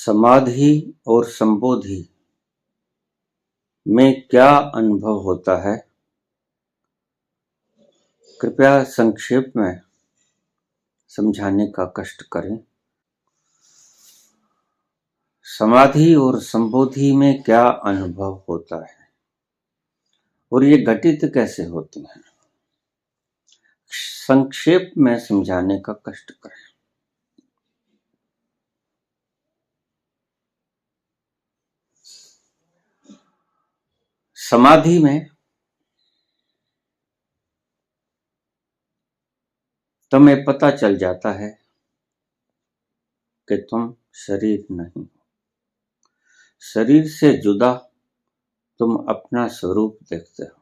समाधि और संबोधि में क्या अनुभव होता है? कृपया संक्षेप में समझाने का कष्ट करें। समाधि और संबोधि में क्या अनुभव होता है और ये घटित कैसे होते हैं? संक्षेप में समझाने का कष्ट करें। समाधि में तुम्हें पता चल जाता है कि तुम शरीर नहीं, शरीर से जुदा तुम अपना स्वरूप देखते हो।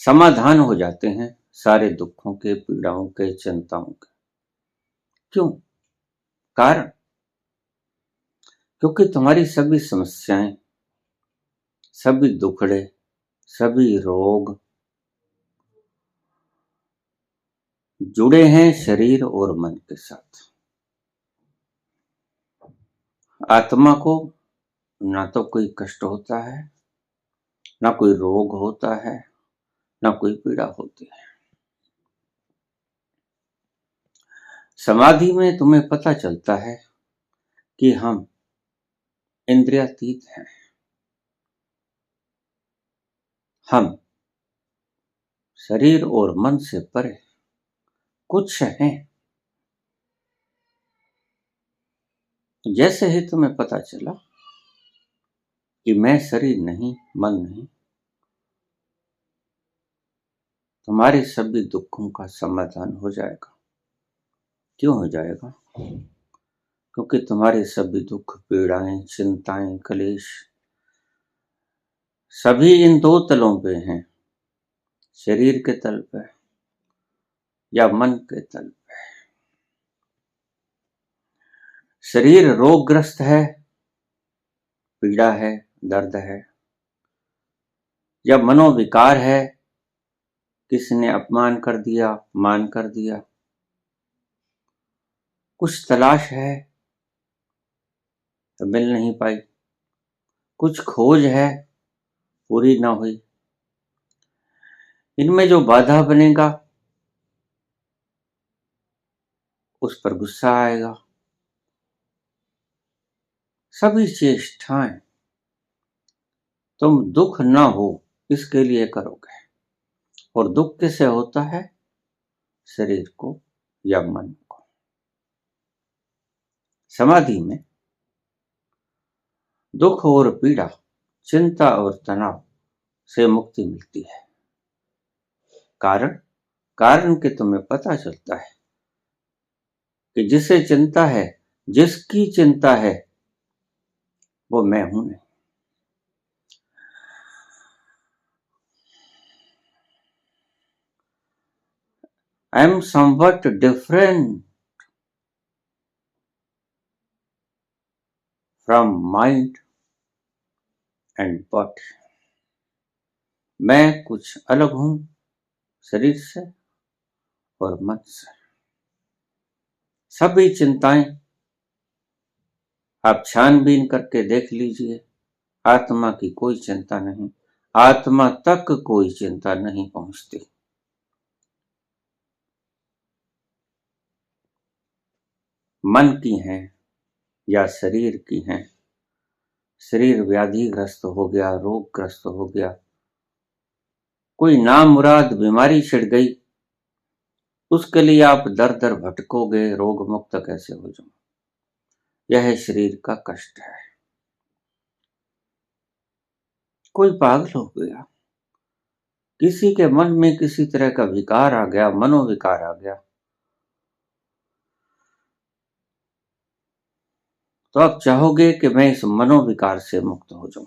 समाधान हो जाते हैं सारे दुखों के, पीड़ाओं के, चिंताओं के। क्यों? कारण, क्योंकि तुम्हारी सभी समस्याएं, सभी दुखड़े, सभी रोग जुड़े हैं शरीर और मन के साथ। आत्मा को ना तो कोई कष्ट होता है, ना कोई रोग होता है, ना कोई पीड़ा होती है। समाधि में तुम्हें पता चलता है कि हम इंद्रियातीत हैं, हम शरीर और मन से परे कुछ हैं। जैसे ही तुम्हें पता चला कि मैं शरीर नहीं, मन नहीं, तुम्हारे सभी दुखों का समाधान हो जाएगा। क्यों हो जाएगा? क्योंकि तुम्हारे सभी दुख, पीड़ाएं, चिंताएं, कलेश सभी इन दो तलों पे हैं, शरीर के तल पे या मन के तल पे। शरीर रोगग्रस्त है, पीड़ा है, दर्द है, या मनोविकार है, किसी ने अपमान कर दिया, मान कर दिया, कुछ तलाश है तो मिल नहीं पाई, कुछ खोज है पूरी ना हुई। इनमें जो बाधा बनेगा उस पर गुस्सा आएगा। सभी चेष्टाएं तुम दुख ना हो इसके लिए करोगे, और दुख किसे होता है? शरीर को या मन को। समाधि में दुख और पीड़ा, चिंता और तनाव से मुक्ति मिलती है। कारण कि तुम्हें पता चलता है कि जिसे चिंता है, जिसकी चिंता है, वो मैं हूं नहीं। I am somewhat different from mind and body. मैं कुछ अलग हूं शरीर से और मन से। सभी चिंताएं आप छानबीन करके देख लीजिए, आत्मा की कोई चिंता नहीं, आत्मा तक कोई चिंता नहीं पहुंचती। मन की हैं या शरीर की हैं। शरीर व्याधिग्रस्त हो गया, रोगग्रस्त हो गया, कोई नामुराद बीमारी छिड़ गई, उसके लिए आप दर दर भटकोगे, रोग मुक्त कैसे हो जाओ? यह शरीर का कष्ट है। कोई पागल हो गया, किसी के मन में किसी तरह का विकार आ गया, मनोविकार आ गया, तो आप चाहोगे कि मैं इस मनोविकार से मुक्त हो जाऊं।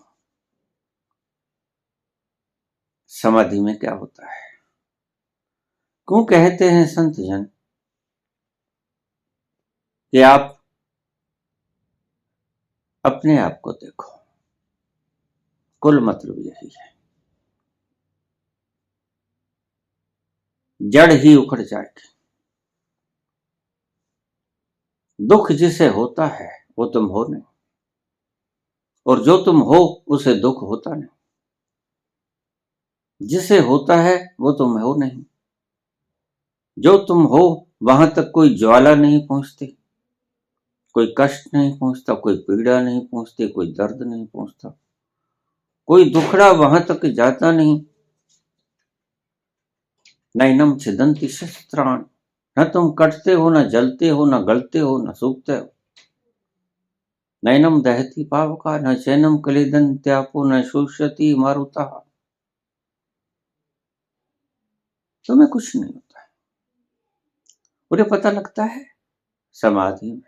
समाधि में क्या होता है? क्यों कहते हैं संत जन कि आप अपने आप को देखो? कुल मतलब यही है, जड़ ही उखड़ जाएगी। दुख जिसे होता है वो तुम हो नहीं, और जो तुम हो उसे दुख होता नहीं। जिसे होता है वो तुम हो नहीं, जो तुम हो वहां तक कोई ज्वाला नहीं पहुंचती, कोई कष्ट नहीं पहुंचता, कोई पीड़ा नहीं पहुंचती, कोई दर्द नहीं पहुंचता, कोई दुखड़ा वहां तक जाता नहीं। नैनम छिदन्ति शस्त्राणि, न तुम कटते हो, न जलते हो, न गलते हो, न सूखते हो। नैनम दहति पावका, न चैनम क्लेदन्त्यापो, न शोषयति मारुतः। तुम्हें कुछ नहीं होता है। उन्हें पता लगता है समाधि में।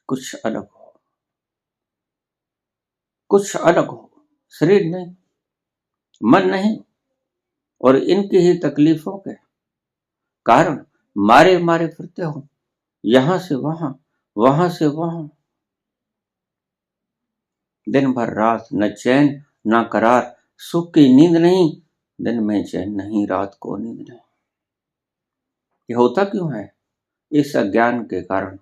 कुछ अलग हो, कुछ अलग हो, शरीर नहीं, मन नहीं, और इनकी ही तकलीफों के कारण मारे मारे फिरते हो, यहां से वहां, वहां से वहां। दिन भर रात न चैन न करार, सुख की नींद नहीं, दिन में चैन नहीं, रात को नींद नहीं। ये होता क्यों है? इस अज्ञान के कारण।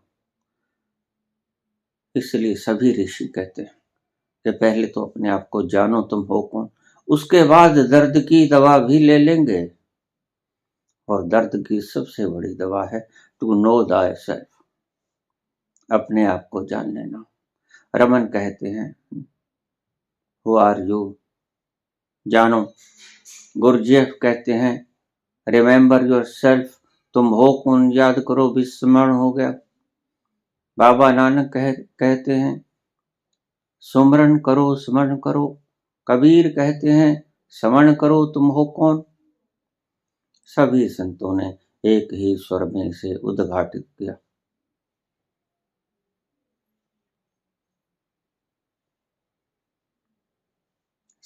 इसलिए सभी ऋषि कहते हैं कि पहले तो अपने आप को जानो तुम हो कौन, उसके बाद दर्द की दवा भी ले लेंगे। और दर्द की सबसे बड़ी दवा है टू नो दाय सेल्फ, अपने आप को जान लेना। रमन कहते हैं हु आर यू, जानो। गुरुजेफ कहते हैं रिमेंबर योर सेल्फ, तुम हो कौन याद करो, विस्मरण हो गया। बाबा नानक कहते हैं सुमरन करो, स्मरण करो। कबीर कहते हैं स्मरण करो, तुम हो कौन। सभी संतों ने एक ही स्वर में इसे उद्घाटित किया।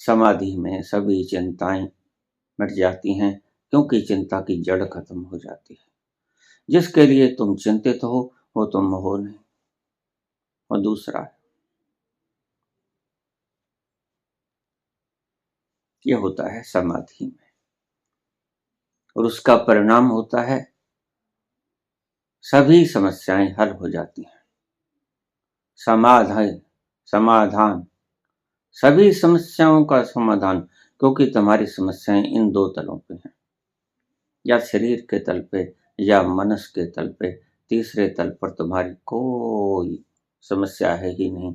समाधि में सभी चिंताएं मिट जाती हैं, क्योंकि चिंता की जड़ खत्म हो जाती है। जिसके लिए तुम चिंतित हो वो तुम हो नहीं। और दूसरा ये होता है समाधि में, और उसका परिणाम होता है सभी समस्याएं हल हो जाती हैं। समाधान, समाधान, सभी समस्याओं का समाधान, क्योंकि तुम्हारी समस्याएं इन दो तलों पे हैं, या शरीर के तल पे या मनस के तल पे। तीसरे तल पर तुम्हारी कोई समस्या है ही नहीं।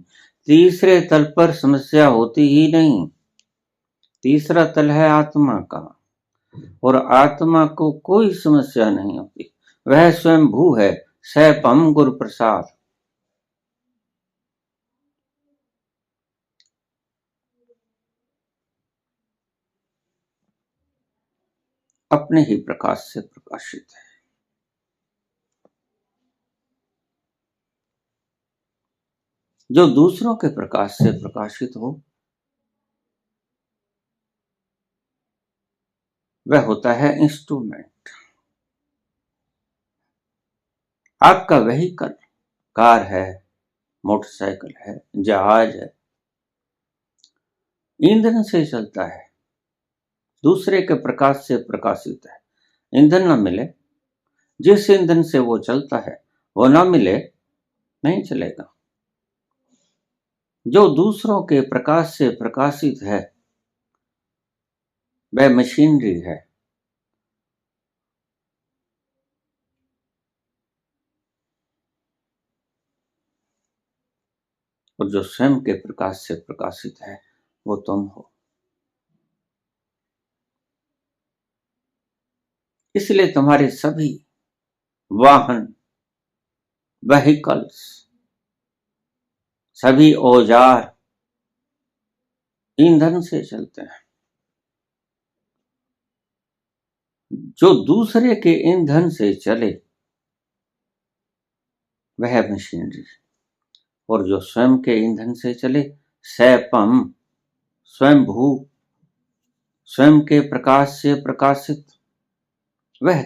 तीसरे तल पर समस्या होती ही नहीं। तीसरा तल है आत्मा का, और आत्मा को कोई समस्या नहीं होती। वह स्वयं भू है, सैपम गुरु प्रसाद। अपने ही प्रकाश से प्रकाशित है। जो दूसरों के प्रकाश से प्रकाशित हो वह होता है इंस्ट्रूमेंट। आपका व्हीकल कार है, मोटरसाइकिल है, जहाज है, ईंधन से चलता है, दूसरे के प्रकाश से प्रकाशित है। ईंधन न मिले, जिस ईंधन से वो चलता है वो न मिले, नहीं चलेगा। जो दूसरों के प्रकाश से प्रकाशित है वह मशीनरी है। और जो स्वयं के प्रकाश से प्रकाशित है वो तुम हो। इसलिए तुम्हारे सभी वाहन, व्हीकल्स, सभी औजार ईंधन से चलते हैं। जो दूसरे के ईंधन से चले वह मशीनरी, और जो स्वयं के ईंधन से चले सैपम, स्वयं भू, स्वयं के प्रकाश से प्रकाशित, वह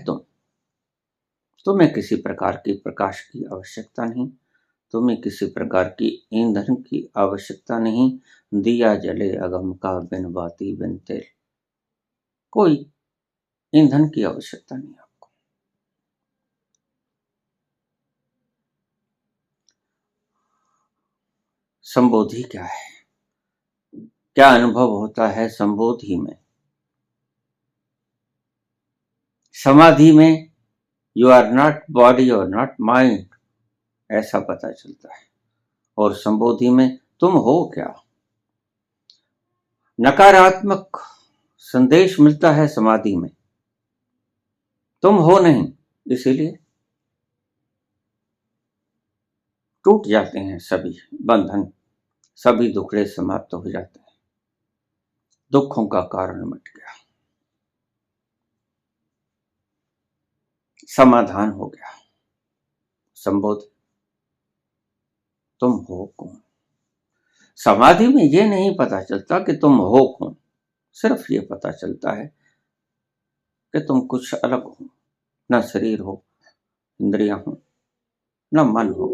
तुम्हें किसी प्रकार की प्रकाश की आवश्यकता नहीं, तुम्हें किसी प्रकार की ईंधन की आवश्यकता नहीं। दिया जले अगम का बिन बाती बिन तेल। कोई ईंधन की आवश्यकता नहीं आपको। संबोधि क्या है, क्या अनुभव होता है संबोधि में? समाधि में यू आर नॉट बॉडी और नॉट माइंड, ऐसा पता चलता है। और संबोधि में तुम हो क्या? नकारात्मक संदेश मिलता है समाधि में, तुम हो नहीं, इसीलिए टूट जाते हैं सभी बंधन, सभी दुखड़े समाप्त हो जाते हैं, दुखों का कारण मिट गया, समाधान हो गया। संबोधि, तुम हो कौन? समाधि में ये नहीं पता चलता कि तुम हो कौन, सिर्फ ये पता चलता है कि तुम कुछ अलग हो, न शरीर हो, इंद्रियां हो, न मन हो,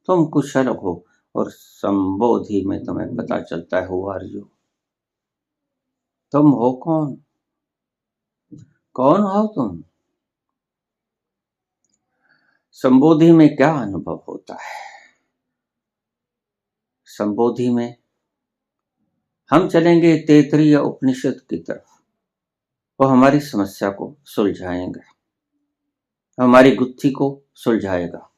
तुम कुछ अलग हो। और संबोधि में तुम्हें पता चलता है हु आर यू, तुम हो कौन, कौन हो तुम? संबोधि में क्या अनुभव होता है? संबोधि में हम चलेंगे तैत्तिरीय उपनिषद की तरफ, वो हमारी समस्या को सुलझाएंगे, हमारी गुत्थी को सुलझाएगा।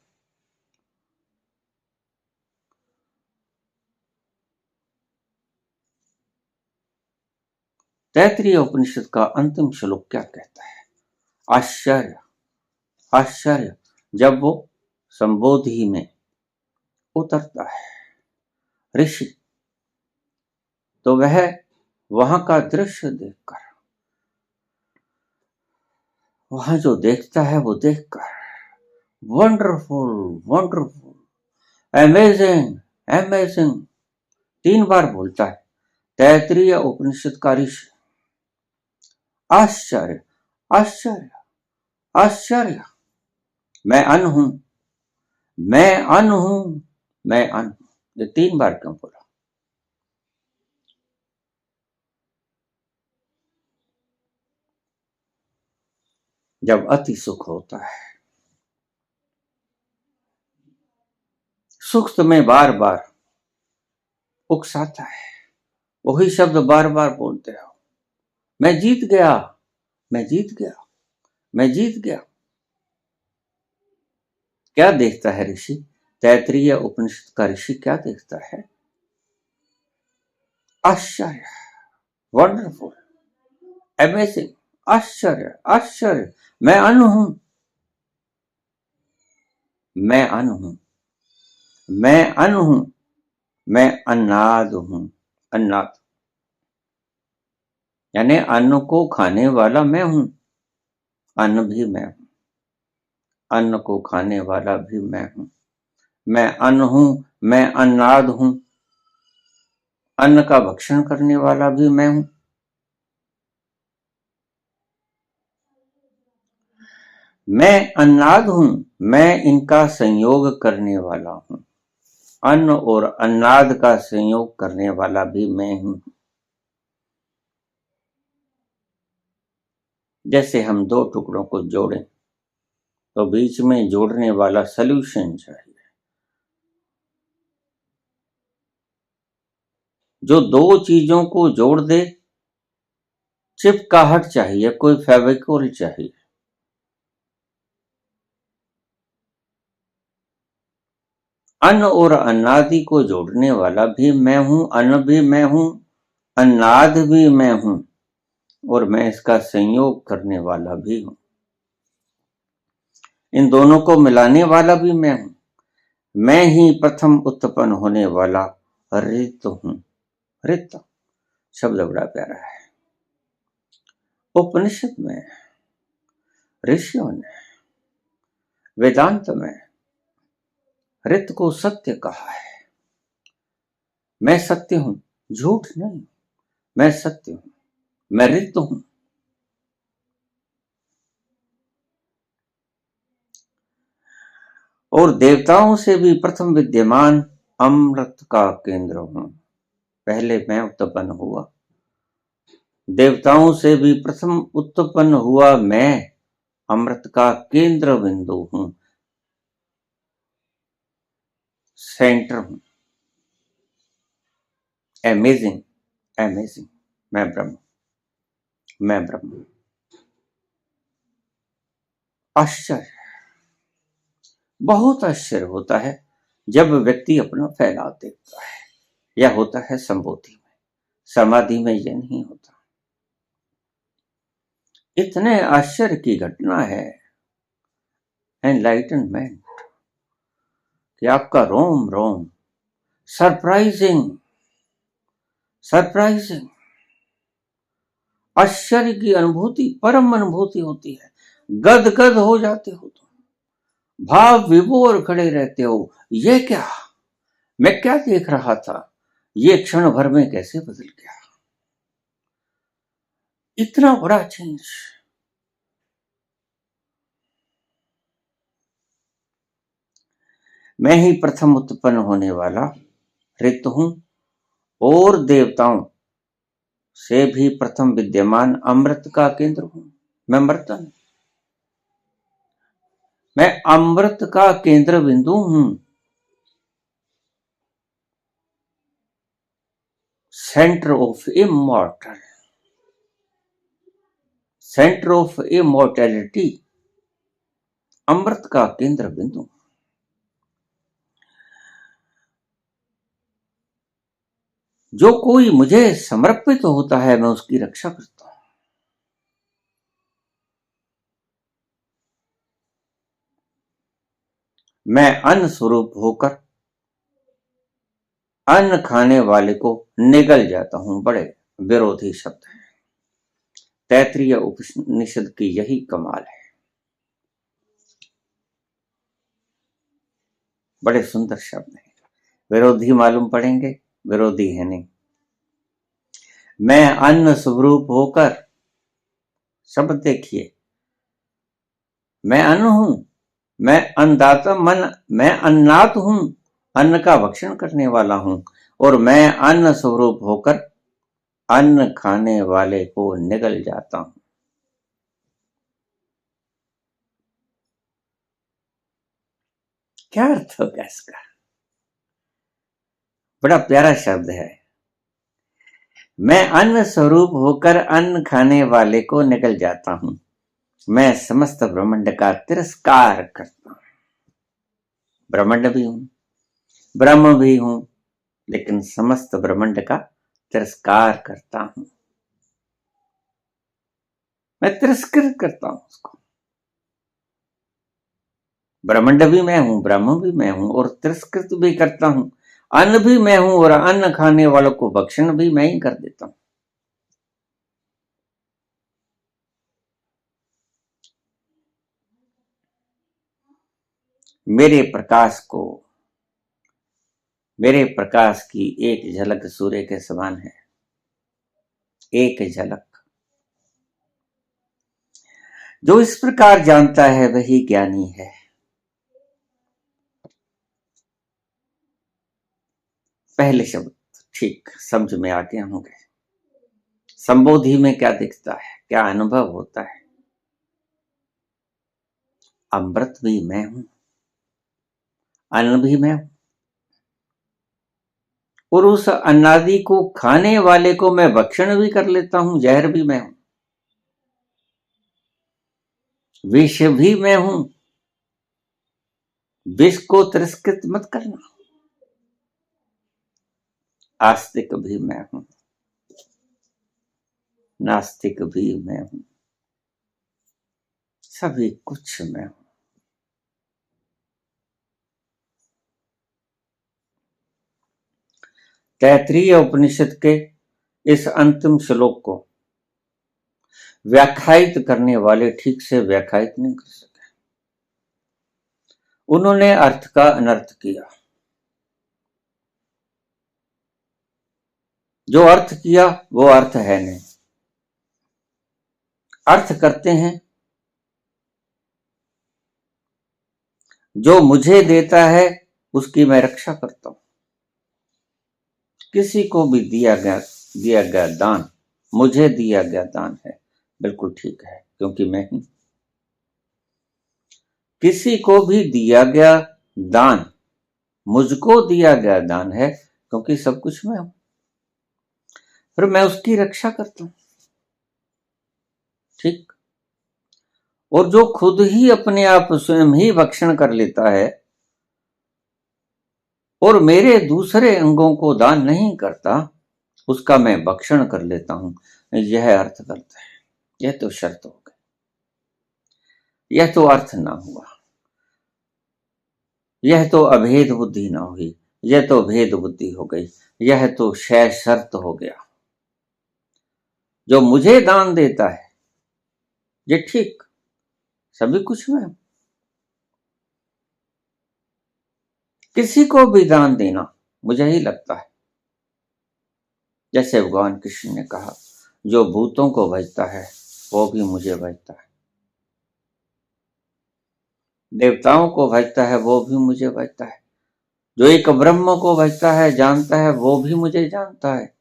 तैत्तिरीय उपनिषद का अंतिम श्लोक क्या कहता है? आश्चर्य, आश्चर्य, जब वो संबोधि में उतरता है ऋषि, तो वह वहां का दृश्य देखकर, वहां जो देखता है वो देखकर वंडरफुल, वंडरफुल, अमेजिंग, अमेजिंग 3 बार बोलता है तैत्तिरीय उपनिषद का ऋषि। आश्चर्य, आश्चर्य, आश्चर्य, मैं अन्न हूं, मैं अन्न हूं, मैं अन्न हूं, ये 3 बार क्यों बोला? जब अति सुख होता है, सुख में बार बार उकसाता है, वही शब्द बार बार बोलते हो, मैं जीत गया, मैं जीत गया, मैं जीत गया। क्या देखता है ऋषि? तैत्तिरीय उपनिषद का ऋषि क्या देखता है? आश्चर्य, वंडरफुल, अमेजिंग, आश्चर्य, आश्चर्य, मैं अन्न हूं, मैं अन्न हूं, मैं अन्न हूं, मैं अन्नाद हूं। अन्नाद यानी अन्न को खाने वाला मैं हूं, अन्न भी मैं हूं, अन्न को खाने वाला भी मैं हूं, मैं अन्न हूं, मैं अन्नाद हूं, अन्न का भक्षण करने वाला भी मैं हूं। मैं अन्नाद हूं, मैं इनका संयोग करने वाला हूं, अन्न और अन्नाद का संयोग करने वाला भी मैं हूं। जैसे हम 2 टुकड़ों को जोड़ें तो बीच में जोड़ने वाला सॉल्यूशन चाहिए, जो 2 चीजों को जोड़ दे, चिपकाहट चाहिए, कोई फेविकोल चाहिए। अन्न और अन्नादि को जोड़ने वाला भी मैं हूं, अन्न भी मैं हूं, अन्नाद भी मैं हूं, और मैं इसका संयोग करने वाला भी हूं। इन दोनों को मिलाने वाला भी मैं हूं। मैं ही प्रथम उत्पन्न होने वाला ऋत हूं। ऋत शब्द बड़ा प्यारा है। उपनिषद में, ऋषियों ने, वेदांत में ऋत को सत्य कहा है। मैं सत्य हूं, झूठ नहीं, मैं सत्य हूं, मैं ऋत हूं। और देवताओं से भी प्रथम विद्यमान अमृत का केंद्र हूं। पहले मैं उत्पन्न हुआ, देवताओं से भी प्रथम उत्पन्न हुआ मैं अमृत का केंद्र बिंदु हूं, सेंटर हूं। Amazing, amazing. मैं ब्रह्म, मैं ब्रह्म। आश्चर्य, बहुत आश्चर्य होता है जब व्यक्ति अपना फैलाव देखता है। यह होता है संबोधि में, समाधि में यह नहीं होता। इतने आश्चर्य की घटना है एनलाइटनमेंट कि आपका रोम रोम, सरप्राइजिंग, सरप्राइजिंग, आश्चर्य की अनुभूति, परम अनुभूति होती है। गदगद हो जाते हो तुम, भाव विभोर खड़े रहते हो। ये क्या, मैं क्या देख रहा था, ये क्षण भर में कैसे बदल गया, इतना बड़ा चेंज। मैं ही प्रथम उत्पन्न होने वाला ऋतु हूं और देवताओं से भी प्रथम विद्यमान अमृत का केंद्र हूं। मैं मर्तन, मैं अमृत का केंद्र बिंदु हूं, centre of immortal, centre of immortality, अमृत का केंद्र बिंदु। जो कोई मुझे समर्पित होता है मैं उसकी रक्षा करता हूं। मैं अन्न स्वरूप होकर अन्न खाने वाले को निगल जाता हूं। बड़े विरोधी शब्द हैं, तैत्तिरीय उपनिषद की यही कमाल है। बड़े सुंदर शब्द हैं, विरोधी मालूम पड़ेंगे, विरोधी है नहीं। मैं अन्न स्वरूप होकर, शब्द देखिए, मैं अन्न हूं, मैं अन्नदाता, मैं अन्नात हूं, अन्न का भक्षण करने वाला हूं, और मैं अन्न स्वरूप होकर अन्न खाने वाले को निगल जाता हूं। क्या अर्थ होगा इसका? बड़ा प्यारा शब्द है। मैं अन्न स्वरूप होकर अन्न खाने वाले को निगल जाता हूं। मैं समस्त ब्रह्मांड का तिरस्कार करता हूं। ब्रह्मांड भी हूं, ब्रह्म भी हूं, लेकिन समस्त ब्रह्मांड का तिरस्कार करता हूं। मैं तिरस्कृत करता हूं उसको। ब्रह्मांड भी मैं हूं, ब्रह्म भी मैं हूं, और तिरस्कृत भी करता हूं। अन्न भी मैं हूं और अन्न खाने वालों को भक्षण भी मैं ही कर देता हूं। मेरे प्रकाश को, मेरे प्रकाश की एक झलक सूर्य के समान है, एक झलक। जो इस प्रकार जानता है वही ज्ञानी है। पहले शब्द ठीक समझ में आ गए होंगे। संबोधि में क्या दिखता है, क्या अनुभव होता है? अमृत भी मैं हूं, अन्न भी मैं हूं, और उस अन्नादि को खाने वाले को मैं भक्षण भी कर लेता हूं। जहर भी मैं हूं, विष भी मैं हूं। विष को तिरस्कृत मत करना। आस्तिक भी मैं हूं, नास्तिक भी मैं हूं, सभी कुछ मैं हूं। तैत्तिरीय उपनिषद के इस अंतिम श्लोक को व्याख्यायित करने वाले ठीक से व्याख्यायित नहीं कर सके। उन्होंने अर्थ का अनर्थ किया। जो अर्थ किया वो अर्थ है नहीं। अर्थ करते हैं जो मुझे देता है उसकी मैं रक्षा करता हूं। किसी को भी दिया गया दान मुझे दिया गया दान है। बिल्कुल ठीक है, क्योंकि मैं ही। किसी को भी दिया गया दान मुझको दिया गया दान है, क्योंकि सब कुछ मैं हूं। फिर मैं उसकी रक्षा करता हूं। ठीक। और जो खुद ही अपने आप स्वयं ही भक्षण कर लेता है और मेरे दूसरे अंगों को दान नहीं करता, उसका मैं भक्षण कर लेता हूं, यह अर्थ करता है। यह तो शर्त हो गई, यह तो अर्थ ना हुआ, यह तो अभेद बुद्धि ना हुई, यह तो भेद बुद्धि हो गई, यह तो शय शर्त हो गया। जो मुझे दान देता है, ये ठीक, सभी कुछ में। किसी को भी दान देना मुझे ही लगता है, जैसे भगवान कृष्ण ने कहा, जो भूतों को भजता है वो भी मुझे भजता है, देवताओं को भजता है वो भी मुझे भजता है, जो एक ब्रह्म को भजता है, जानता है, वो भी मुझे जानता है।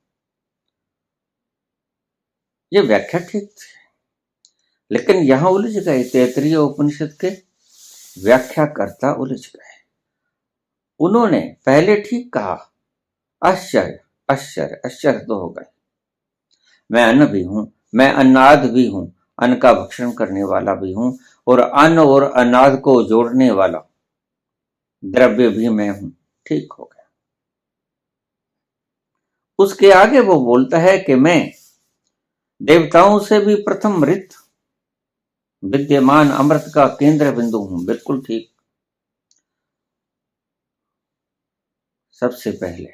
ये व्याख्या ठीक थी, लेकिन यहां उलझ गए। तैत्तिरीय उपनिषद के व्याख्याकर्ता उलझ गए। उन्होंने पहले ठीक कहा, आश्चर्य आश्चर्य आश्चर्य तो हो गए। मैं अन्न भी हूं, मैं अन्नाद भी हूं, अन्न का भक्षण करने वाला भी हूं, और अन्न और अनाद को जोड़ने वाला द्रव्य भी मैं हूं। ठीक हो गया। उसके आगे वो बोलता है कि मैं देवताओं से भी प्रथम ऋत विद्यमान अमृत का केंद्र बिंदु हूं। बिल्कुल ठीक। सबसे पहले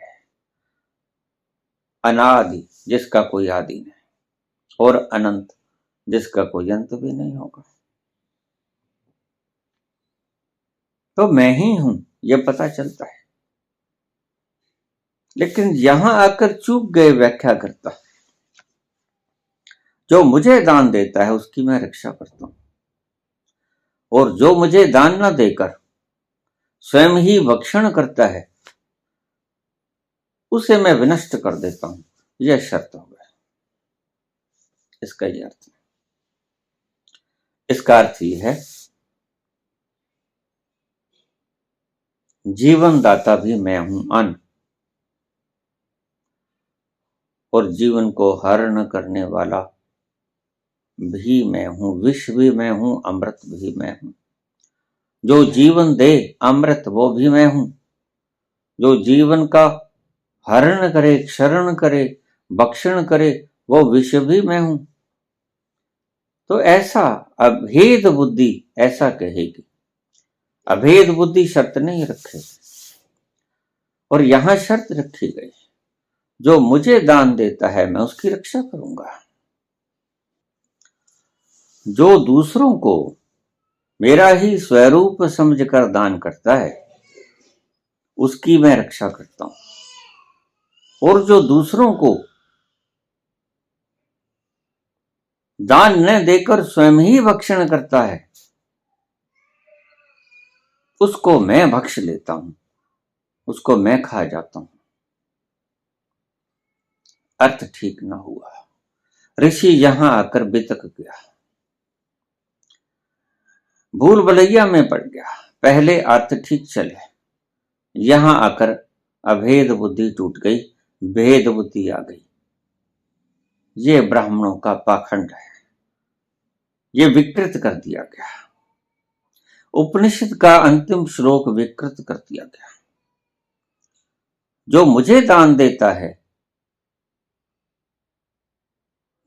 अनादि, जिसका कोई आदि नहीं, और अनंत, जिसका कोई अंत भी नहीं होगा। तो मैं ही हूं, यह पता चलता है। लेकिन यहां आकर चूक गए व्याख्या करता। जो मुझे दान देता है उसकी मैं रक्षा करता हूं, और जो मुझे दान न देकर स्वयं ही भक्षण करता है, उसे मैं विनष्ट कर देता हूं। यह शर्त हो गया। इसका यह अर्थ है। इसका अर्थ यह है, जीवन दाता भी मैं हूं, अन्न, और जीवन को हरण करने वाला भी मैं हूं, विष भी मैं हूं, अमृत भी मैं हूं। जो जीवन दे अमृत, वो भी मैं हूं। जो जीवन का हरण करे, क्षरण करे, भक्षण करे, वो विष भी मैं हूं। तो ऐसा अभेद बुद्धि ऐसा कहेगी। अभेद बुद्धि शर्त नहीं रखेगी, और यहां शर्त रखी गई, जो मुझे दान देता है मैं उसकी रक्षा करूंगा। जो दूसरों को मेरा ही स्वरूप समझकर दान करता है, उसकी मैं रक्षा करता हूं। और जो दूसरों को दान न देकर स्वयं ही भक्षण करता है, उसको मैं भक्ष लेता हूं, उसको मैं खा जाता हूं। अर्थ ठीक ना हुआ। ऋषि यहां आकर बितक गया, भूल भुलैया में पड़ गया। पहले अर्थ ठीक चले, यहां आकर अभेद बुद्धि टूट गई, भेद बुद्धि आ गई। ये ब्राह्मणों का पाखंड है, ये विकृत कर दिया गया। उपनिषद का अंतिम श्लोक विकृत कर दिया गया। जो मुझे दान देता है,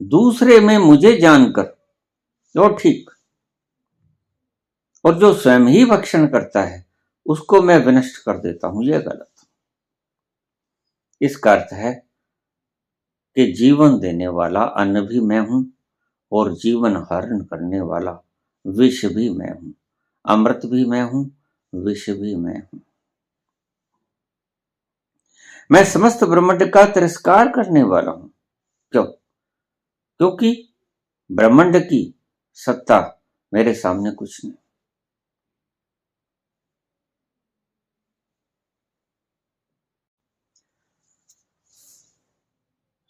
दूसरे में मुझे जानकर, वो ठीक, और जो स्वयं ही भक्षण करता है उसको मैं विनष्ट कर देता हूं, यह गलत। इसका अर्थ है कि जीवन देने वाला अन्न भी मैं हूं, और जीवन हरण करने वाला विष भी मैं हूं। अमृत भी मैं हूं, विष भी मैं हूं। मैं समस्त ब्रह्मांड का तिरस्कार करने वाला हूं। क्यों? क्योंकि ब्रह्मांड की सत्ता मेरे सामने कुछ नहीं।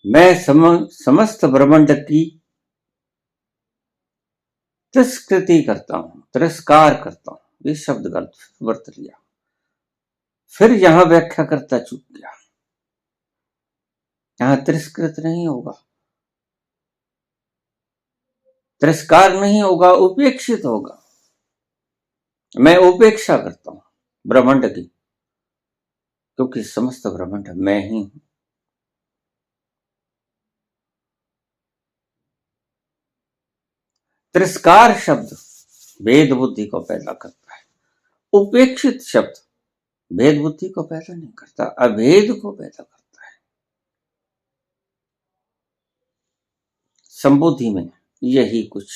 मैं समस्त ब्रह्मांड की तिरस्कृति करता हूं, तिरस्कार करता हूं। ये शब्द गलत वर्त लिया, फिर यहां व्याख्या करता चूक गया। यहां तिरस्कृत नहीं होगा, तिरस्कार नहीं होगा, उपेक्षित होगा। मैं उपेक्षा करता हूं ब्रह्मांड की, क्योंकि समस्त ब्रह्मांड मैं ही हूं। तिरस्कार शब्द भेद बुद्धि को पैदा करता है, उपेक्षित शब्द भेद बुद्धि को पैदा नहीं करता, अभेद को पैदा करता है। संबोधि में यही कुछ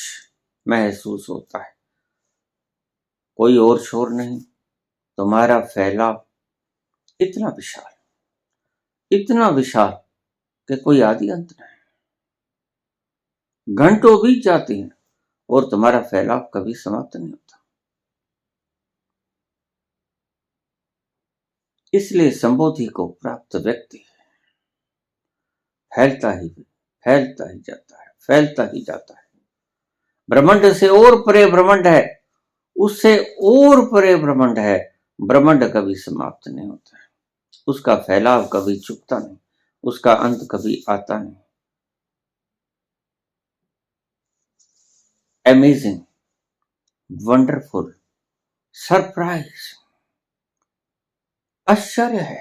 महसूस होता है। कोई और शोर नहीं, तुम्हारा फैलाव इतना विशाल, इतना विशाल कि कोई आदि अंत नहीं। घंटों बीत जाते हैं और तुम्हारा फैलाव कभी समाप्त नहीं होता। इसलिए संबोधि को प्राप्त व्यक्ति फैलता ही जाता है, फैलता ही जाता है। ब्रह्मांड से और परे ब्रह्मांड है, उससे और परे ब्रह्मांड है। ब्रह्मांड कभी समाप्त नहीं होता है, उसका फैलाव कभी चुकता नहीं, उसका अंत कभी आता नहीं। अमेजिंग, वंडरफुल, सरप्राइज, आश्चर्य है।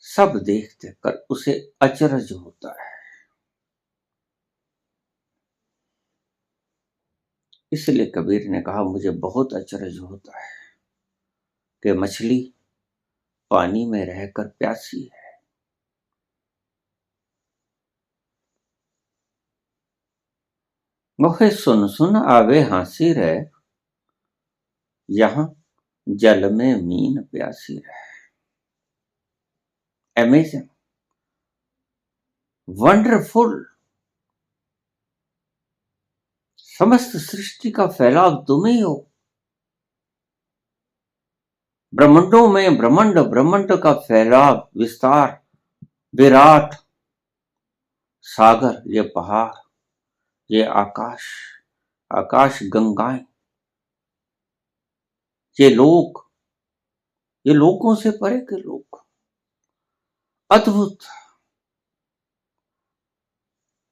सब देखते कर उसे अचरज होता है। इसलिए कबीर ने कहा, मुझे बहुत अचरज होता है कि मछली पानी में रहकर प्यासी है। मोहे सुन सुन आवे हांसी रहे, यहां जल में मीन प्यासी रहे। अमेजिंग, वंडरफुल, समस्त सृष्टि का फैलाव तुम ही हो। ब्रह्मांडों में ब्रह्मांड, ब्रह्मांड का फैलाव, विस्तार, विराट, सागर, ये पहाड़, ये आकाश, आकाश गंगाएं, ये लोक, ये लोकों से परे के लोक, अद्भुत।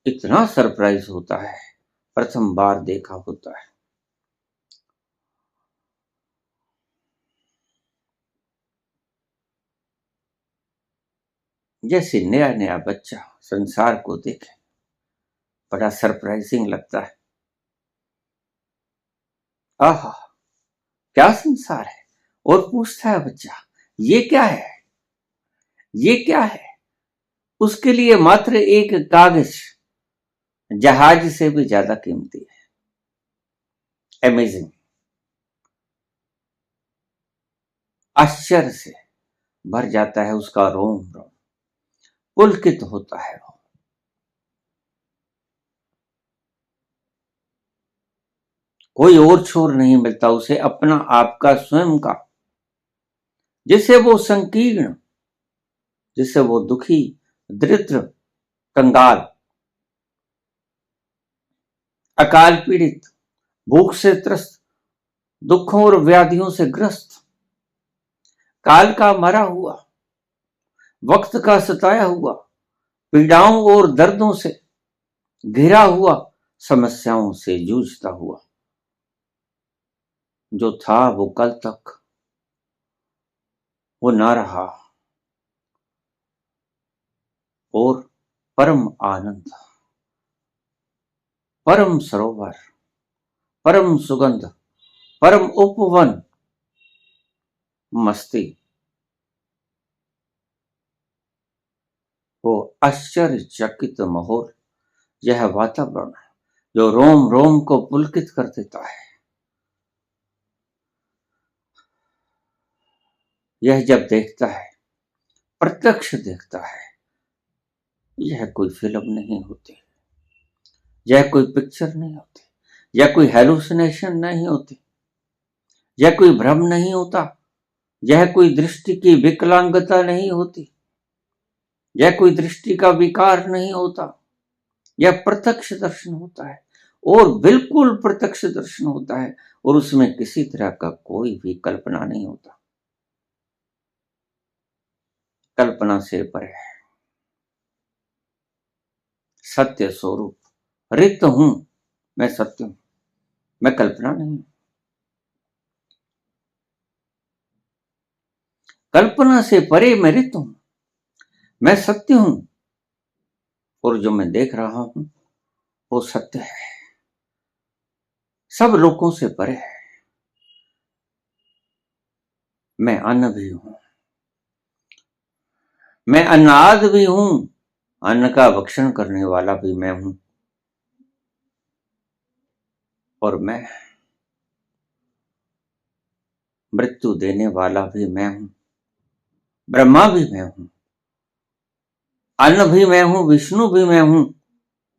इतना सरप्राइज होता है, प्रथम बार देखा होता है। जैसे नया नया बच्चा संसार को देखे, बड़ा सरप्राइजिंग लगता है। आहा, क्या संसार है। और पूछता है बच्चा, ये क्या है, ये क्या है। उसके लिए मात्र एक कागज जहाज से भी ज्यादा कीमती है। अमेजिंग, आश्चर्य से भर जाता है उसका रोम रोम, पुलकित होता है वो। कोई और छोर नहीं मिलता उसे अपना आपका स्वयं का, जिससे वो संकीर्ण, जिससे वो दुखी, दरिद्र, कंगाल, अकाल पीड़ित, भूख से त्रस्त, दुखों और व्याधियों से ग्रस्त, काल का मरा हुआ, वक्त का सताया हुआ, पीड़ाओं और दर्दों से घिरा हुआ, समस्याओं से जूझता हुआ, जो था वो कल तक वो ना रहा, और परम आनंद, परम सरोवर, परम सुगंध, परम उपवन, मस्ती, वो आश्चर्यचकित माहौल, यह वातावरण जो रोम रोम को पुलकित कर देता है। यह जब देखता है, प्रत्यक्ष देखता है, यह कोई फिल्म नहीं होती, यह कोई पिक्चर नहीं होती, यह कोई हेलुसिनेशन नहीं होती, यह कोई भ्रम नहीं होता, यह कोई दृष्टि की विकलांगता नहीं होती। यह कोई दृष्टि का विकार नहीं होता, यह प्रत्यक्ष दर्शन होता है, और बिल्कुल प्रत्यक्ष दर्शन होता है, और उसमें किसी तरह का कोई भी कल्पना नहीं होता, कल्पना से परे है। सत्य स्वरूप रिक्त हूं, मैं सत्य हूं, मैं कल्पना नहीं हूं। कल्पना से परे मैं रिक्त हूं, मैं सत्य हूं, और जो मैं देख रहा हूं वो सत्य है, सब लोगों से परे है। मैं अन्न भी हूं, मैं अन्नाद भी हूं, अन्न का भक्षण करने वाला भी मैं हूं, और मैं मृत्यु देने वाला भी मैं हूं, ब्रह्मा भी मैं हूं, अन्न भी मैं हूं, विष्णु भी मैं हूं,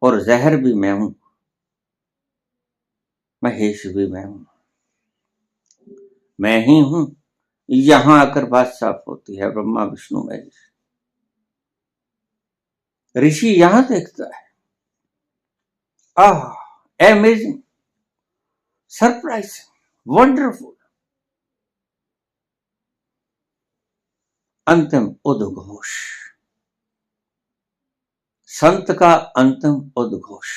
और जहर भी मैं हूं, महेश भी मैं हूं, मैं ही हूं। यहां आकर बात साफ होती है, ब्रह्मा विष्णु महेश। ऋषि यहां देखता है, अमेजिंग, सरप्राइजिंग, वंडरफुल। अंतिम उद्घोष, संत का अंतिम उद्घोष,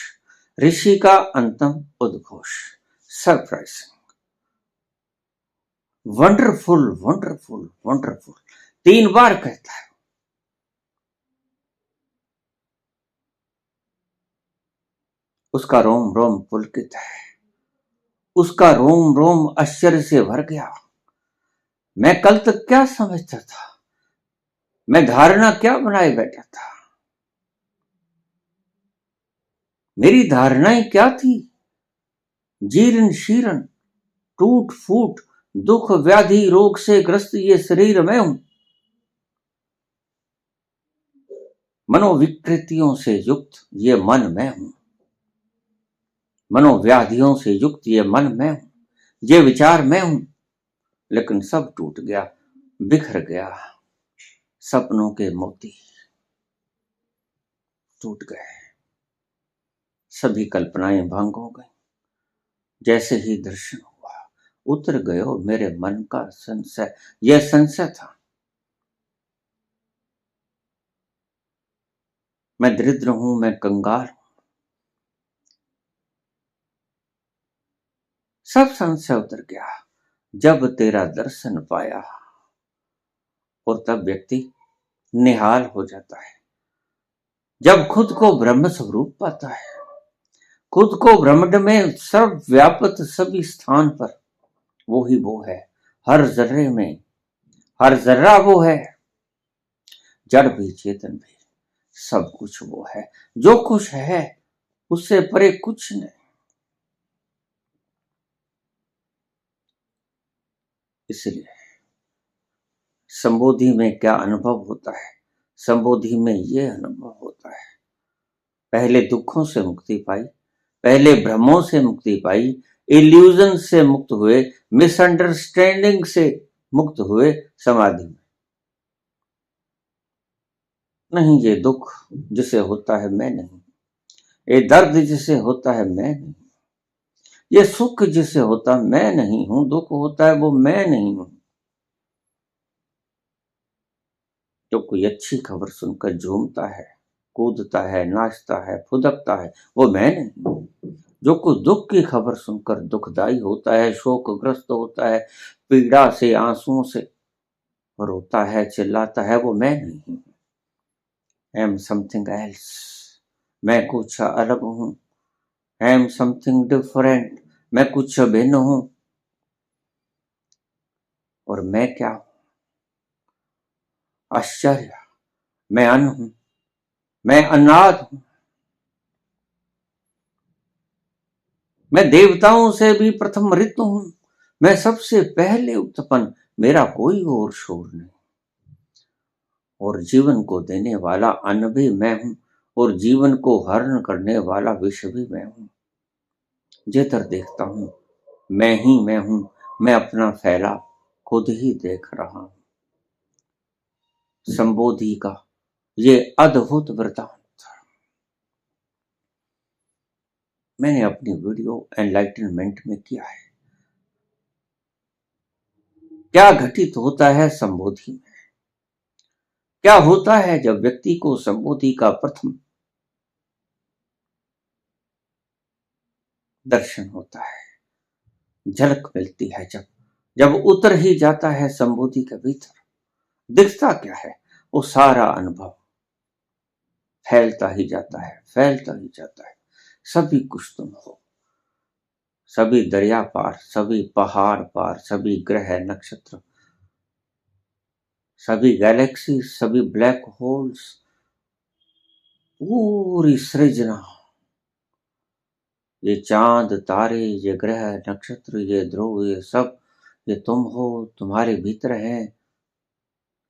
ऋषि का अंतिम उद्घोष, सरप्राइजिंग, वंडरफुल, वंडरफुल, वंडरफुल, 3 बार कहता है। उसका रोम रोम पुलकित है, उसका रोम रोम आश्चर्य से भर गया। मैं कल तक क्या समझता था, मैं धारणा क्या बनाए बैठा था, मेरी धारणाएं क्या थी। जीर्ण शीर्ण, टूट फूट, दुख व्याधि रोग से ग्रस्त ये शरीर मैं हूं, मनोविकृतियों से युक्त ये मन मैं हूं, मनोव्याधियों से युक्त ये मन मैं हूं, ये विचार मैं हूं। लेकिन सब टूट गया, बिखर गया, सपनों के मोती टूट गए, सभी कल्पनाएं भंग हो गई। जैसे ही दर्शन हुआ, उतर गयो मेरे मन का संशय। यह संशय था, मैं दरिद्र हूं, मैं कंगाल हूं, सब संशय उतर गया जब तेरा दर्शन पाया। और तब व्यक्ति निहाल हो जाता है, जब खुद को ब्रह्म स्वरूप पाता है, खुद को ब्रह्मांड में सर्वव्यापक सभी स्थान पर वो ही वो है, हर जर्रे में, हर जर्रा वो है, जड़ भी चेतन भी, सब कुछ वो है। जो कुछ है उससे परे कुछ नहीं। इसलिए संबोधि में क्या अनुभव होता है, संबोधि में ये अनुभव होता है, पहले दुखों से मुक्ति पाई, पहले भ्रमों से मुक्ति पाई, इल्यूजन से मुक्त हुए, मिसअंडरस्टैंडिंग से मुक्त हुए समाधि में। नहीं, ये दुख जिसे होता है मैं नहीं, ये दर्द जिसे होता है मैं नहीं, ये सुख जिसे होता मैं नहीं हूं, दुख होता है वो मैं नहीं हूं। जो कोई अच्छी खबर सुनकर झूमता है, कूदता है, नाचता है, फुदकता है, वो मैं नहीं हूं। जो कोई दुख की खबर सुनकर दुखदाई होता है, शोकग्रस्त होता है, पीड़ा से आंसुओं से रोता है, चिल्लाता है, वो मैं नहीं हूं। आई एम समथिंग एल्स, मैं कुछ अलग हूं। आई एम समथिंग डिफरेंट, मैं कुछ भिन्न हूं। और मैं क्या हूं? आश्चर्य, मैं अन्न हूं, मैं अन्नाद हूं, मैं देवताओं से भी प्रथम ऋतु हूं, मैं सबसे पहले उत्पन्न, मेरा कोई और शोर नहीं। और जीवन को देने वाला अन्न भी मैं हूं, और जीवन को हरण करने वाला विष भी मैं हूं। जेतर देखता हूं, मैं ही मैं हूं, मैं अपना फैलाव खुद ही देख रहा हूं। संबोधि का ये अद्भुत वृतांत मैंने अपनी वीडियो एनलाइटनमेंट में किया है। क्या घटित होता है संबोधि में? क्या होता है जब व्यक्ति को संबोधि का प्रथम दर्शन होता है, झलक मिलती है, जब जब उतर ही जाता है संबोधि के भीतर, दिखता क्या है? वो सारा अनुभव फैलता ही जाता है, फैलता ही जाता है। सभी कुछ तुम हो, सभी दरिया पार, सभी पहाड़ पार, सभी ग्रह नक्षत्र, सभी गैलेक्सी, सभी ब्लैक होल्स, पूरी सृजना, ये चांद तारे, ये ग्रह नक्षत्र, ये ध्रुव, ये सब, ये तुम हो, तुम्हारे भीतर है।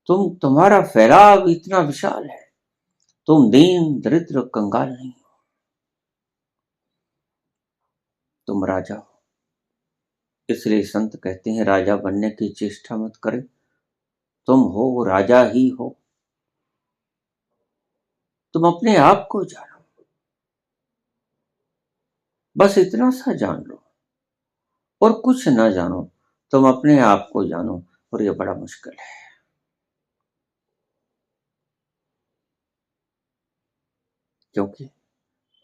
तुम्हारा फैलाव इतना विशाल है। तुम दीन दरिद्र कंगाल नहीं हो, तुम राजा हो। इसलिए संत कहते हैं राजा बनने की चेष्टा मत करे, तुम हो राजा ही हो। तुम अपने आप को जानो, बस इतना सा जान लो, और कुछ ना जानो, तुम अपने आप को जानो, और ये बड़ा मुश्किल है। क्योंकि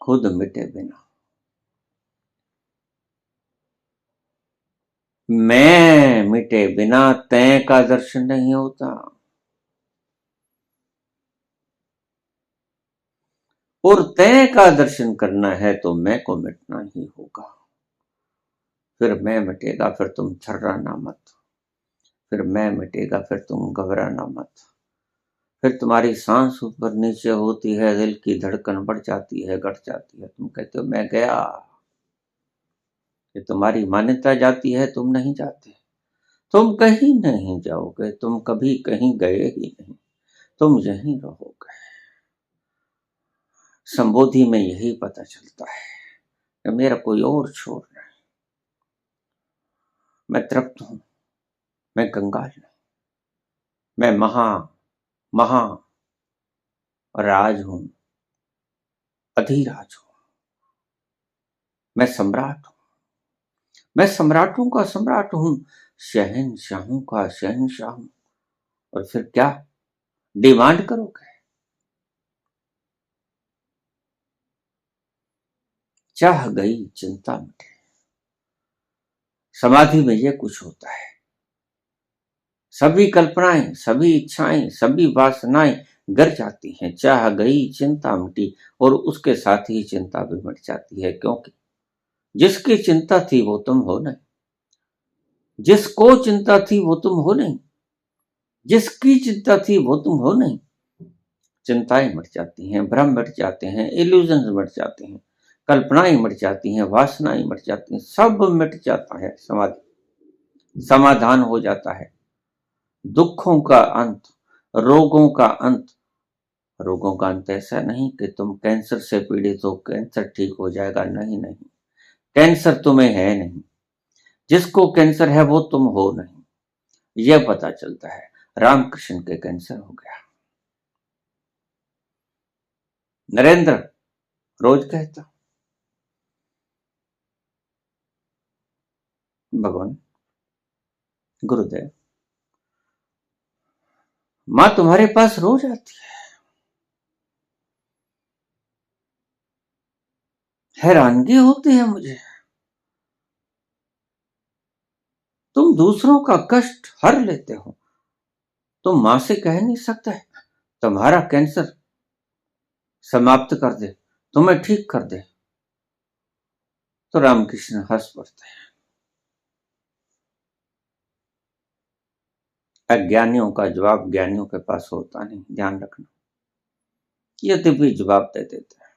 खुद मिटे बिना मैं मिटे बिना तय का दर्शन नहीं होता। और तय का दर्शन करना है तो मैं को मिटना ही होगा। फिर मैं मिटेगा, फिर तुम छर्राना मत। फिर मैं मिटेगा, फिर तुम घबराना मत। फिर तुम्हारी सांस ऊपर नीचे होती है, दिल की धड़कन बढ़ जाती है, घट जाती है, तुम कहते हो मैं गया। ये तुम्हारी मान्यता जाती है, तुम नहीं जाते। तुम कहीं नहीं जाओगे, तुम कभी कहीं गए ही नहीं, तुम यहीं रहोगे। संबोधि में यही पता चलता है कि मेरा कोई और छोर नहीं। मैं तृप्त हूं, मैं कंगाल नहीं, मैं महा राज हूं, अधिराज हूं, मैं सम्राट हूं, मैं सम्राटों का सम्राट हूं, शहंशाहों का शहंशाह हूं। और फिर क्या डिमांड करोगे? चाह गई चिंता मिटे। समाधि में ये कुछ होता है, सभी कल्पनाएं, सभी इच्छाएं, सभी वासनाएं गर जाती हैं, चाह गई चिंता मिटी, और उसके साथ ही चिंता भी मिट जाती है। क्योंकि जिसकी चिंता थी वो तुम हो नहीं, जिसको चिंता थी वो तुम हो नहीं, जिसकी चिंता थी वो तुम हो नहीं। चिंताएं मिट जाती हैं, भ्रम मिट जाते हैं, इल्यूजन मिट जाते हैं, कल्पनाएं मिट जाती हैं, वासनाएं मिट जाती हैं, सब मिट जाता है। समाधि समाधान हो जाता है। दुखों का अंत, रोगों का अंत। रोगों का अंत ऐसा नहीं कि तुम कैंसर से पीड़ित हो, कैंसर ठीक हो जाएगा, नहीं नहीं। कैंसर तुम्हें है नहीं, जिसको कैंसर है वो तुम हो नहीं, यह पता चलता है। रामकृष्ण के कैंसर हो गया। नरेंद्र रोज कहता, भगवान गुरुदेव, मां तुम्हारे पास रोज आती है, हैरानगी होती है मुझे, तुम दूसरों का कष्ट हर लेते हो, तुम मां से कह नहीं सकते तुम्हारा कैंसर समाप्त कर दे, तुम्हें ठीक कर दे? तो रामकृष्ण हंस पड़ते हैं। अज्ञानियों का जवाब ज्ञानियों के पास होता नहीं, ध्यान रखना। ये दिव्य जवाब दे देते हैं।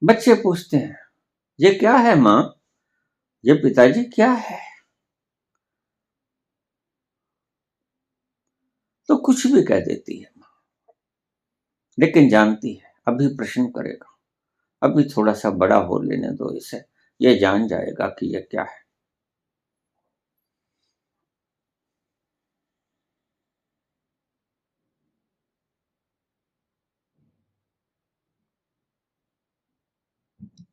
बच्चे पूछते हैं ये क्या है मां, ये पिताजी क्या है? तो कुछ भी कह देती है मां, लेकिन जानती है अभी प्रश्न करेगा, अभी थोड़ा सा बड़ा हो लेने दो इसे, ये जान जाएगा कि ये क्या है।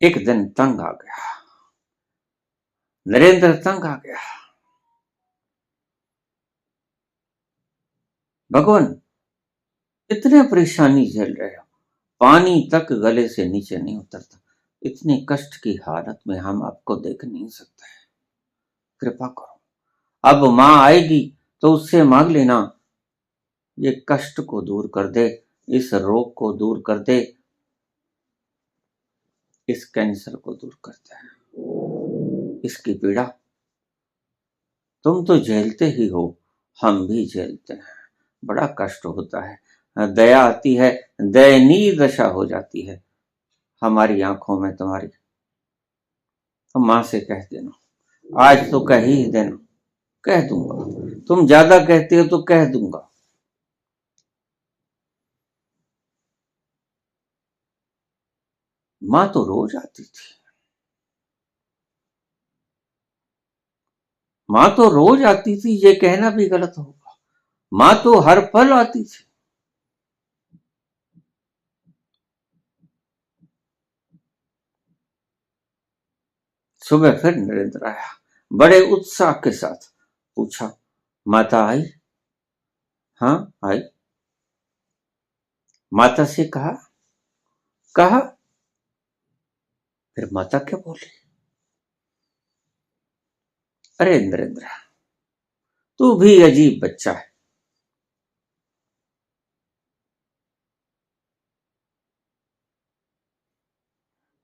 एक दिन तंग आ गया, नरेंद्र तंग आ गया। भगवान, इतने परेशानी झेल रहे हो, पानी तक गले से नीचे नहीं उतरता, इतने कष्ट की हालत में हम आपको देख नहीं सकते, कृपा करो। अब मां आएगी तो उससे मांग लेना, ये कष्ट को दूर कर दे, इस रोग को दूर कर दे, इस कैंसर को दूर कर दे, इसकी पीड़ा तुम तो झेलते ही हो, हम भी झेलते हैं, बड़ा कष्ट होता है, दया आती है, दयनीय दशा हो जाती है हमारी आंखों में तुम्हारी। तो मां से कह देना, आज तो कह ही देना, कह दूंगा, तुम ज्यादा कहते हो तो कह दूंगा। मां तो रोज आती थी, मां तो रोज आती थी, ये कहना भी गलत होगा, मां तो हर पल आती थी। सुबह फिर नरेंद्र आया, बड़े उत्साह के साथ पूछा, माता आई? हाँ आई। माता से कहा? कहा। फिर माता क्या बोली? अरे नरेंद्र, तू भी अजीब बच्चा है,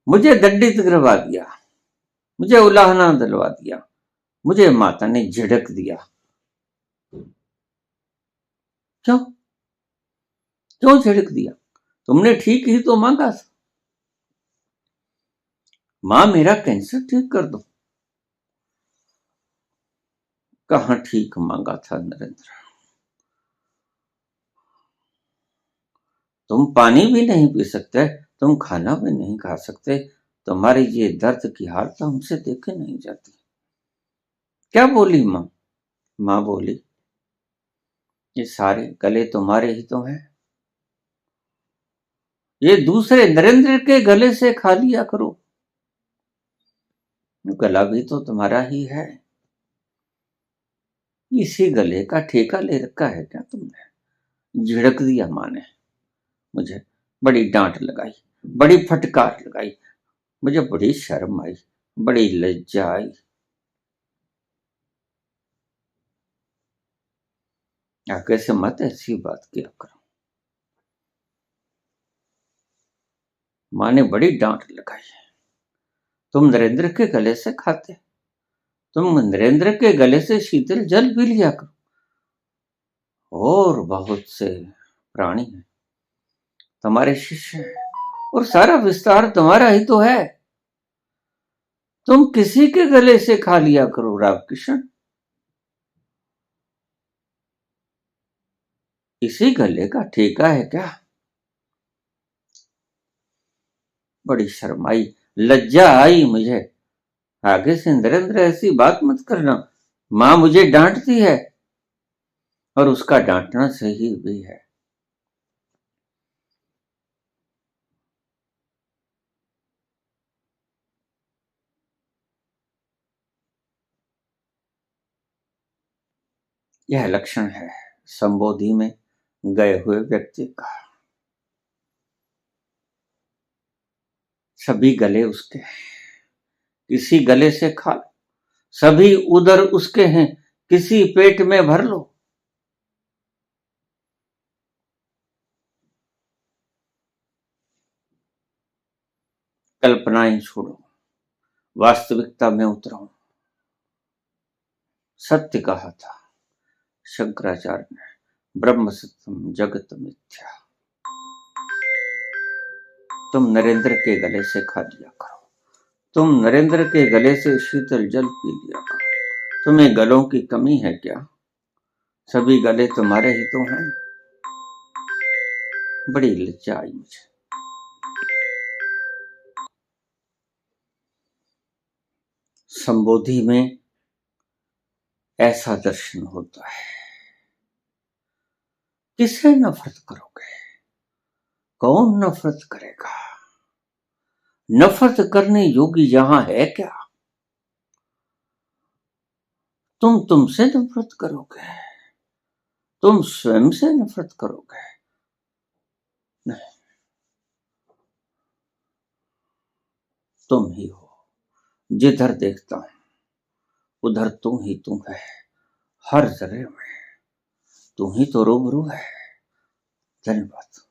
मुझे दंडित करवा दिया, मुझे उलाहना दिलवा दिया, मुझे माता ने झिड़क दिया। क्यों? क्यों झिड़क दिया? तुमने ठीक ही तो मांगा था, मां मेरा कैंसर ठीक कर दो। कहां ठीक मांगा था नरेंद्र, तुम पानी भी नहीं पी सकते, तुम खाना भी नहीं खा सकते, तुम्हारी ये दर्द की हालत हमसे देखे नहीं जाती। क्या बोली मां? मां बोली, ये सारे गले तुम्हारे ही तो हैं, ये दूसरे नरेंद्र के गले से खा लिया करो, गला भी तो तुम्हारा ही है, इसी गले का ठेका ले रखा है क्या तुमने? झिड़क दिया मां ने मुझे, बड़ी डांट लगाई, बड़ी फटकार लगाई, मुझे बड़ी शर्म आई, बड़ी लज्जा आई। आगे से मत ऐसी बात किया करो। मां ने बड़ी डांट लगाई, तुम नरेंद्र के गले से खाते, तुम नरेंद्र के गले से शीतल जल पी लिया करो, और बहुत से प्राणी हैं, तुम्हारे शिष्य हैं, और सारा विस्तार तुम्हारा ही तो है, तुम किसी के गले से खा लिया करो रामकृष्ण, इसी गले का ठेका है क्या? बड़ी शर्म आई, लज्जा आई मुझे, आगे से नरेंद्र ऐसी बात मत करना, मां मुझे डांटती है, और उसका डांटना सही भी है। यह लक्षण है संबोधि में गए हुए व्यक्ति का, सभी गले उसके हैं, किसी गले से खा लो, सभी उदर उसके हैं, किसी पेट में भर लो। कल्पनाएं छोड़ो, वास्तविकता में उतरो। सत्य कहा था शंकराचार्य ने, ब्रह्म सत्यम जगत मिथ्या। तुम नरेंद्र के गले से खा लिया करो, तुम नरेंद्र के गले से शीतल जल पी लिया करो, तुम्हें गलों की कमी है क्या? सभी गले तुम्हारे ही तो हैं। बड़ी लज्जा आई मुझे। संबोधि में ऐसा दर्शन होता है, किससे नफरत करोगे? कौन नफरत करेगा? नफरत करने योगी यहां है क्या? तुम तुमसे नफरत करोगे, तुम स्वयं से नफरत करोगे? नहीं, तुम ही हो। जिधर देखता हूं उधर तू ही तू है, हर जगह में तू ही तो रूबरू है। धन्यवाद।